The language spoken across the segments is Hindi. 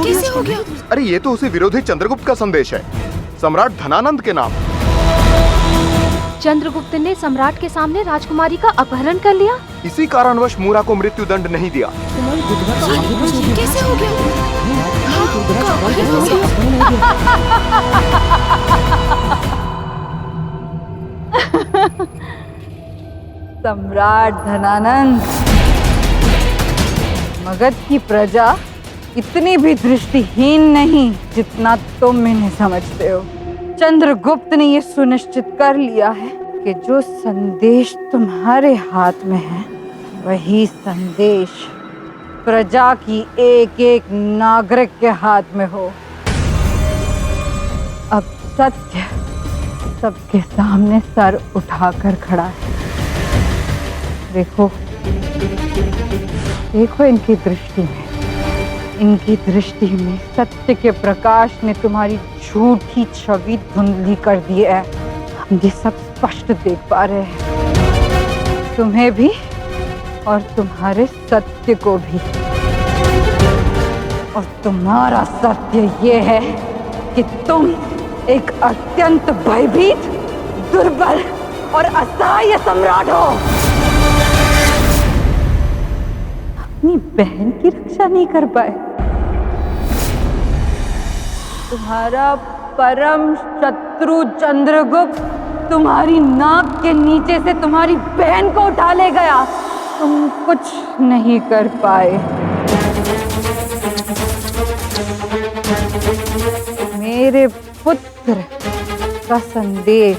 कैसे हो गया? अरे ये तो उसी विरोधी चंद्रगुप्त का संदेश है, सम्राट धनानंद के नाम। चंद्रगुप्त ने सम्राट के सामने राजकुमारी का अपहरण कर लिया। इसी कारणवश मूरा को मृत्युदंड नहीं दिया। कैसे हो गया? सम्राट धनानंद, मगध की प्रजा इतनी भी दृष्टिहीन नहीं जितना तुम इन्हें समझते हो। चंद्रगुप्त ने ये सुनिश्चित कर लिया है कि जो संदेश तुम्हारे हाथ में है वही संदेश प्रजा की एक एक नागरिक के हाथ में हो। अब सत्य सबके सामने सर उठाकर खड़ा है। देखो देखो इनकी दृष्टि में सत्य के प्रकाश ने तुम्हारी झूठी छवि धुंधली कर दी है। हम ये सब स्पष्ट देख पा रहे हैं, तुम्हें भी और तुम्हारे सत्य को भी। और तुम्हारा सत्य ये है कि तुम एक अत्यंत भयभीत, दुर्बल और असहाय सम्राट हो। अपनी बहन की रक्षा नहीं कर पाए। तुम्हारा परम शत्रु चंद्रगुप्त तुम्हारी नाक के नीचे से तुम्हारी बहन को उठा ले गया। तुम कुछ नहीं कर पाए। मेरे पुत्र का संदेश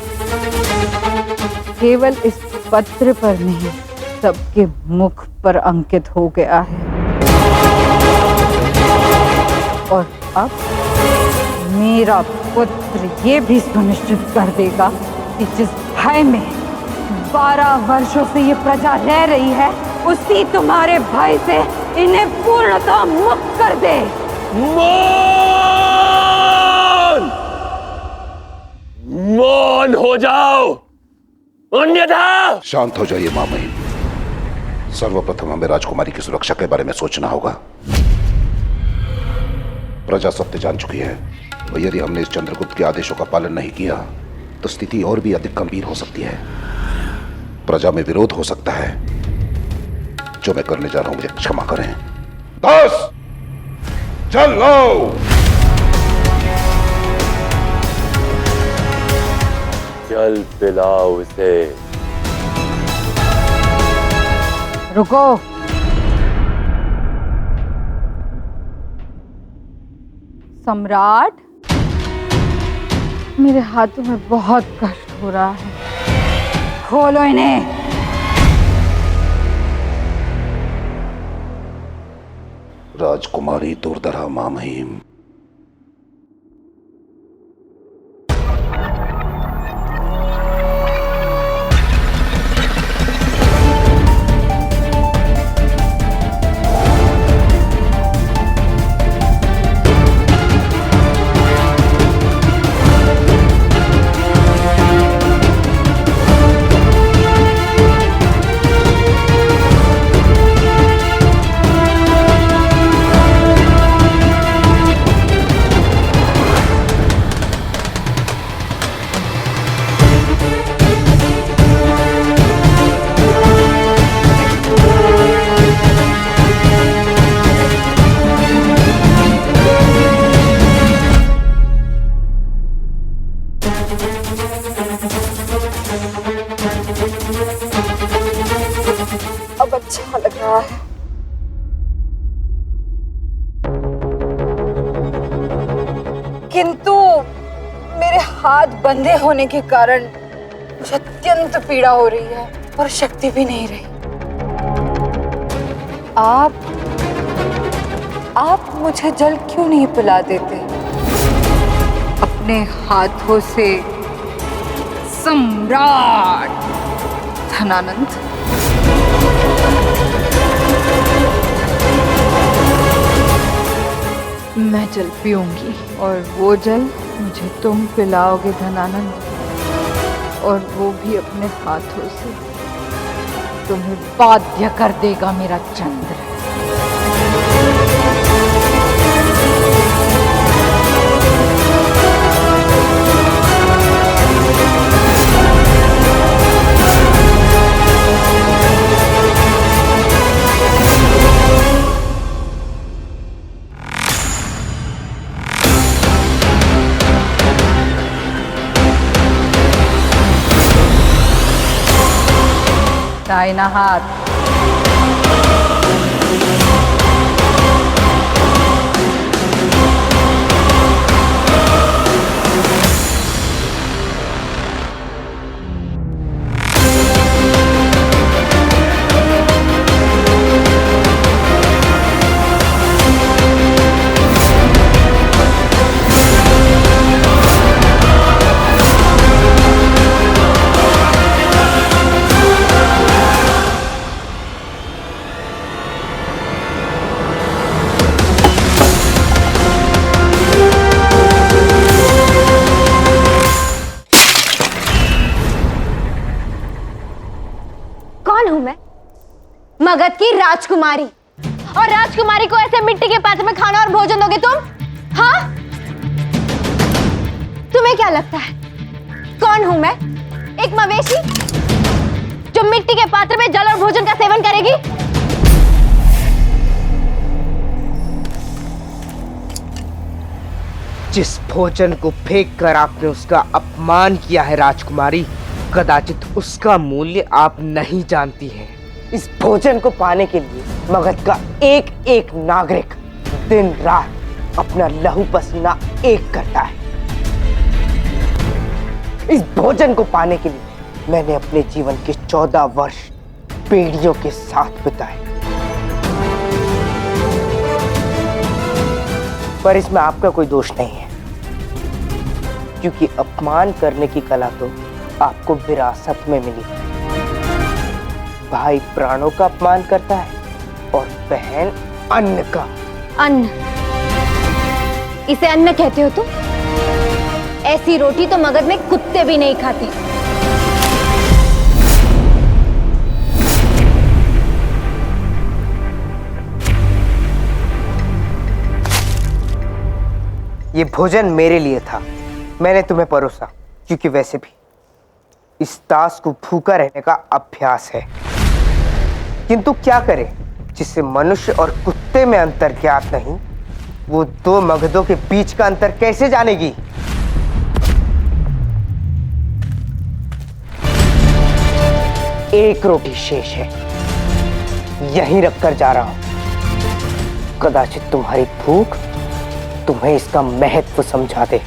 केवल इस पत्र पर नहीं, सबके मुख पर अंकित हो गया है। और अब मेरा पुत्र ये भी सुनिश्चित कर देगा कि जिस भय में 12 वर्षों से ये प्रजा रह रही है, उसी तुम्हारे भय से इन्हें पूर्णतः मुक्त कर दे। मौन हो जाओ, अन्यथा। शांत हो जाइए मामई। सर्वप्रथम हमें राजकुमारी की सुरक्षा के बारे में सोचना होगा। प्रजा सत्य जान चुकी है और यदि हमने इस चंद्रगुप्त के आदेशों का पालन नहीं किया तो स्थिति और भी अधिक गंभीर हो सकती है। प्रजा में विरोध हो सकता है। जो मैं करने जा रहा हूं मुझे क्षमा करें। दास, चलो। जल पिलाओ उसे। रुको। सम्राट, मेरे हाथों में बहुत कष्ट हो रहा है। खोलो इन्हें। राजकुमारी दुर्धरा मामहीम। अब अच्छा लग रहा है। किंतु मेरे हाथ बंधे होने के कारण मुझे अत्यंत पीड़ा हो रही है और शक्ति भी नहीं रही। आप मुझे जल क्यों नहीं पिला देते? अपने हाथों से सम्राट धनानंद। मैं जल पीऊंगी और वो जल मुझे तुम पिलाओगे धनानंद, और वो भी अपने हाथों से। तुम्हें बाध्य कर देगा मेरा चंद्र। दाहिना हाथ। कौन हूं मैं? मगध की राजकुमारी। और राजकुमारी को ऐसे मिट्टी के पात्र में खाना और भोजन दोगे तुम? हाँ? तुम्हें क्या लगता है कौन हूं मैं? एक मवेशी जो मिट्टी के पात्र में जल और भोजन का सेवन करेगी? जिस भोजन को फेंक कर आपने उसका अपमान किया है राजकुमारी, कदाचित उसका मूल्य आप नहीं जानती हैं। इस भोजन को पाने के लिए मगध का एक एक नागरिक दिन रात अपना लहू पसीना एक करता है। इस भोजन को पाने के लिए मैंने अपने जीवन के 14 वर्ष पीढ़ियों के साथ बिताए, पर इसमें आपका कोई दोष नहीं है, क्योंकि अपमान करने की कला तो आपको विरासत में मिली। भाई प्राणों का अपमान करता है और बहन अन्न का। अन्न? इसे अन्न कहते हो तुम? ऐसी रोटी तो मगध में कुत्ते भी नहीं खाती। ये भोजन मेरे लिए था, मैंने तुम्हें परोसा, क्योंकि वैसे भी इस दास को भूखा रहने का अभ्यास है। किंतु क्या करे, जिससे मनुष्य और कुत्ते में अंतर ज्ञात नहीं, वो दो मगधों के बीच का अंतर कैसे जानेगी? एक रोटी शेष है, यहीं रखकर जा रहा हूं। कदाचित तुम्हारी भूख तुम्हें इसका महत्व समझा दे।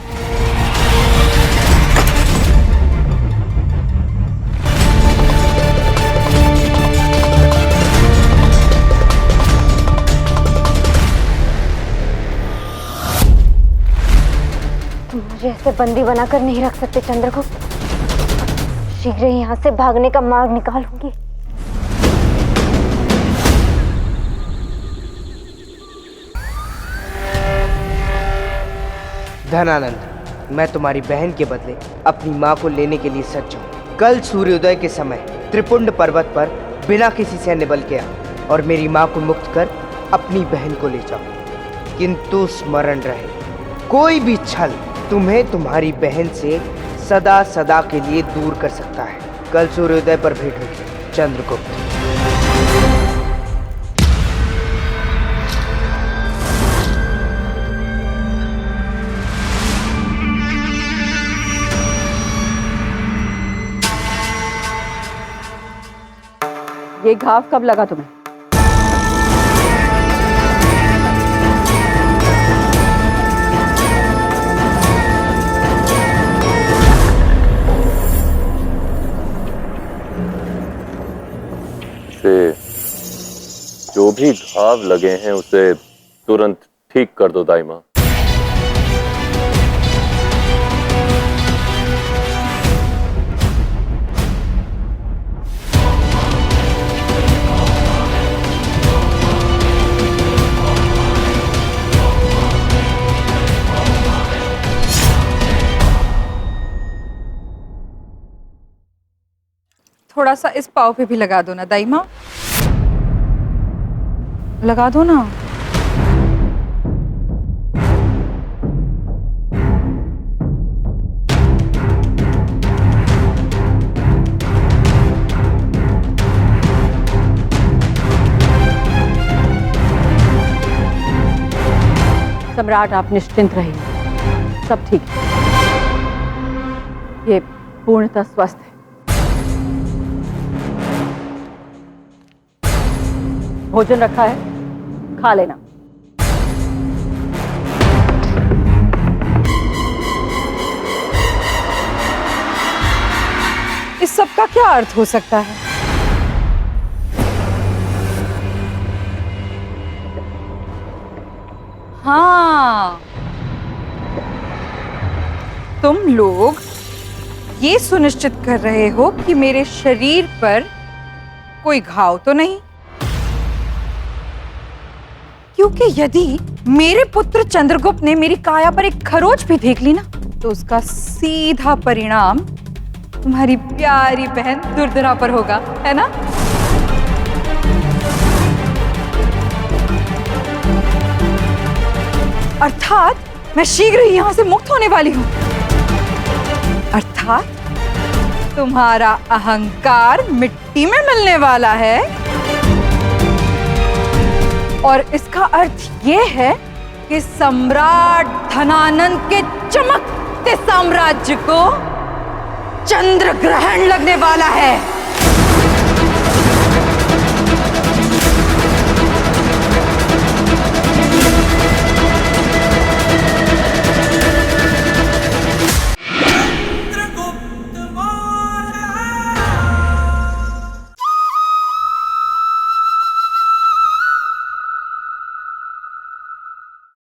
मुझे ऐसे बंदी बनाकर नहीं रख सकते चंद्रगुप्त। शीघ्र ही यहाँ से भागने का मार्ग निकालूंगी। धनानंद, मैं तुम्हारी बहन के बदले अपनी माँ को लेने के लिए सज्ज हूँ। कल सूर्योदय के समय त्रिपुंड पर्वत पर बिना किसी सैन्य बल के आ और मेरी माँ को मुक्त कर अपनी बहन को ले जाओ। किंतु स्मरण रहे, कोई भी छल तुम्हें तुम्हारी बहन से सदा सदा के लिए दूर कर सकता है। कल सूर्योदय पर भेंट होगी। चंद्रगुप्त। ये घाव कब लगा तुम्हें? जो भी घाव लगे हैं उसे तुरंत ठीक कर दो दाई मां। थोड़ा सा इस पाव पे भी लगा दो ना दाई माँ, लगा दो ना। सम्राट, आप निश्चिंत रहिए, सब ठीक है। ये पूर्णतः स्वस्थ है। भोजन रखा है, खा लेना। इस सब का क्या अर्थ हो सकता है? हाँ, तुम लोग ये सुनिश्चित कर रहे हो कि मेरे शरीर पर कोई घाव तो नहीं, क्योंकि यदि मेरे पुत्र चंद्रगुप्त ने मेरी काया पर एक खरोच भी देख ली ना, तो उसका सीधा परिणाम तुम्हारी प्यारी बहन दुर्धरा पर होगा, है ना? अर्थात मैं शीघ्र ही यहां से मुक्त होने वाली हूं। अर्थात तुम्हारा अहंकार मिट्टी में मिलने वाला है, और इसका अर्थ यह है कि सम्राट धनानंद के चमकते साम्राज्य को चंद्र ग्रहण लगने वाला है।